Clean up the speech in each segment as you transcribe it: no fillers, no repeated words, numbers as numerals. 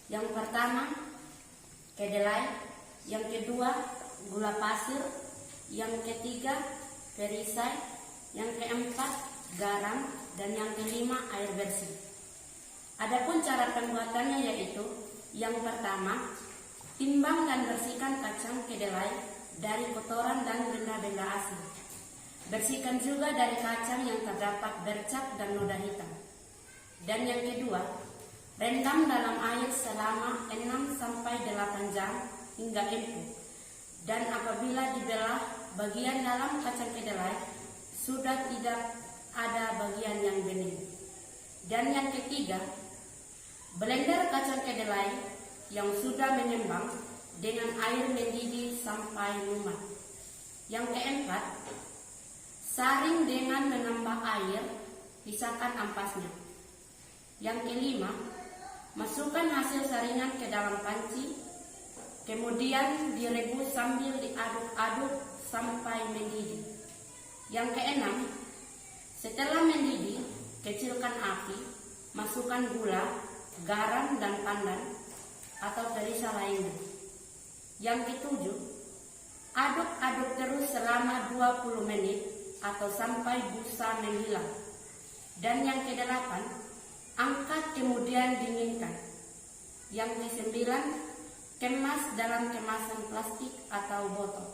Yang pertama, kedelai. Yang kedua, gula pasir. Yang ketiga, perisai. Yang keempat, garam. Dan yang kelima, air bersih. Adapun cara pembuatannya yaitu, yang pertama, timbang dan bersihkan kacang kedelai dari kotoran dan benda-benda asing. Bersihkan juga dari kacang yang terdapat bercak dan noda hitam. Dan yang kedua, rendam dalam air selama 6-8 jam hingga empuk. Dan apabila dibelah bagian dalam kacang kedelai sudah tidak ada bagian yang bening. Dan yang ketiga, blender kacang kedelai yang sudah mengembang dengan air mendidih sampai lumat. Yang keempat, saring dengan menambah air, pisahkan ampasnya. Yang kelima, masukkan hasil saringan ke dalam panci, kemudian direbus sambil diaduk-aduk sampai mendidih. Yang keenam, setelah mendidih, kecilkan api, masukkan gula, garam dan pandan atau perisa lainnya. Yang ketujuh, aduk-aduk terus selama 20 menit atau sampai busa menghilang. Dan yang kedelapan, angkat kemudian dinginkan. Yang kesembilan, kemas dalam kemasan plastik atau botol.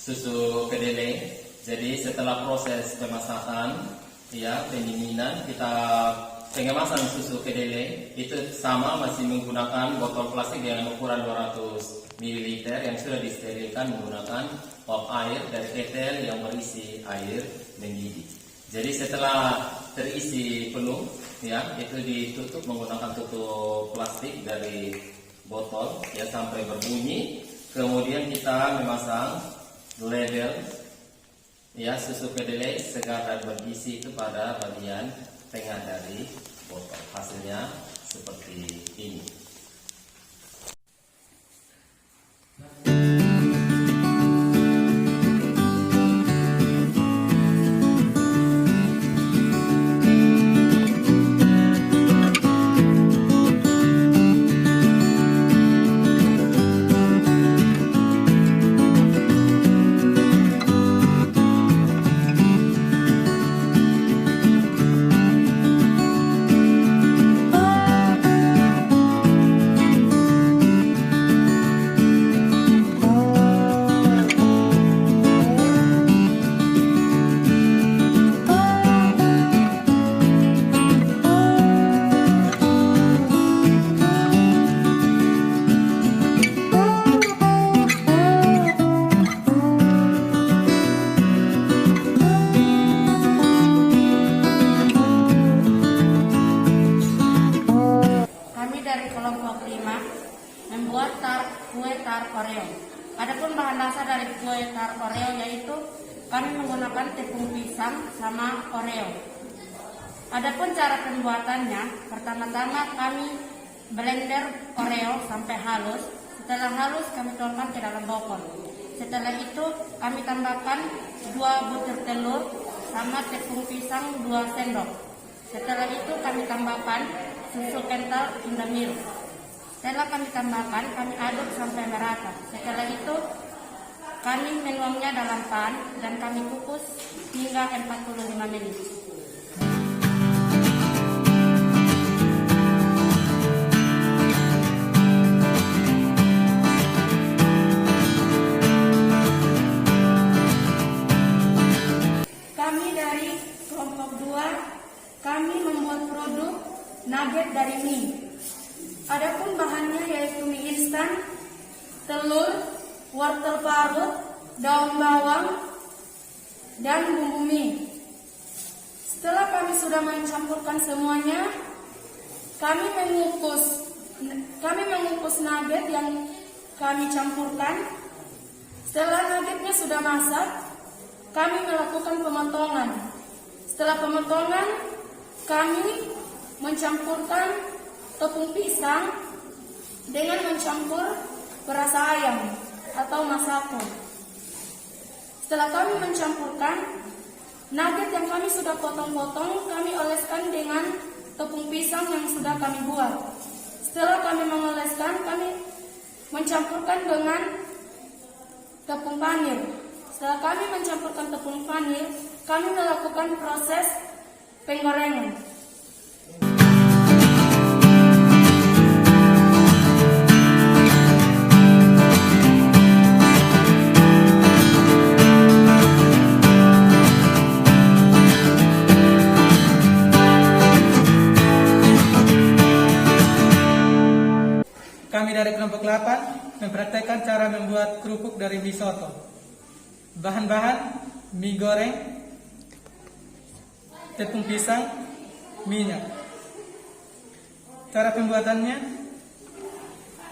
Susu kedelai. Jadi setelah proses pemasakan, pendinginan, kita pengemasan susu kedelai itu sama masih menggunakan botol plastik dengan ukuran 200 ml yang sudah disterilkan menggunakan uap air dari ketel yang berisi air mendidih. Jadi setelah terisi penuh, itu ditutup menggunakan tutup plastik dari botol sampai berbunyi. Kemudian kita memasang label susu kedelai segar dan bergizi itu pada bagian tengah dari botol. Hasilnya seperti ini. Membuat kue tart Oreo. Adapun bahan dasar dari kue tart Oreo yaitu kami menggunakan tepung pisang sama Oreo. Adapun cara pembuatannya, pertama-tama kami blender Oreo sampai halus. Setelah halus kami tuangkan ke dalam botol. Setelah itu kami tambahkan 2 butir telur sama tepung pisang 2 sendok. Setelah itu kami tambahkan susu kental Indomilk. Setelah kami tambahkan, kami aduk sampai merata. Setelah itu, kami menuangnya dalam pan dan kami kukus hingga 45 menit. kami membuat produk nugget dari mie. Adapun bahannya yaitu mie instan, telur, wortel parut, daun bawang, dan bumbu mie. Setelah kami sudah mencampurkan semuanya, kami mengukus nugget yang kami campurkan. Setelah nuggetnya sudah masak, kami melakukan pemotongan. Setelah pemotongan, kami mencampurkan tepung pisang dengan mencampur beras ayam atau masako. Setelah kami mencampurkan, nugget yang kami sudah potong-potong, kami oleskan dengan tepung pisang yang sudah kami buat. Setelah kami mengoleskan, kami mencampurkan dengan tepung panir. Setelah kami mencampurkan tepung panir, kami melakukan proses penggorengan. Kami dari kelompok 8 mempraktekkan cara membuat kerupuk dari mie soto. Bahan-bahan: mie goreng, tepung pisang, minyak. Cara pembuatannya: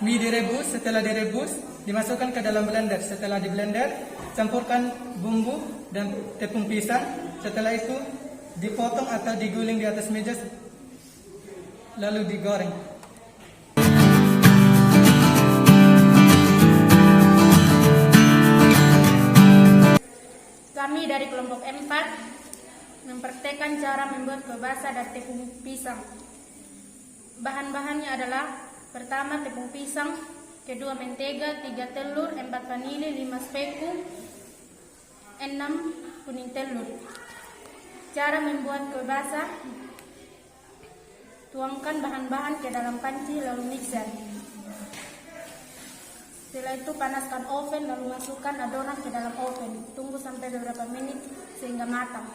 mie direbus. Setelah direbus, dimasukkan ke dalam blender. Setelah di blender, campurkan bumbu dan tepung pisang. Setelah itu dipotong atau diguling di atas meja, lalu digoreng. Kami dari kelompok 4 mempraktekkan cara membuat kue basah dari tepung pisang. Bahan-bahannya adalah: pertama tepung pisang, kedua mentega, 3 telur, 4 vanili, 5 speku, 6 kuning telur. Cara membuat kue basah: tuangkan bahan-bahan ke dalam panci lalu mixer. Setelah itu panaskan oven lalu masukkan adonan ke dalam oven. Tunggu sampai beberapa menit sehingga matang.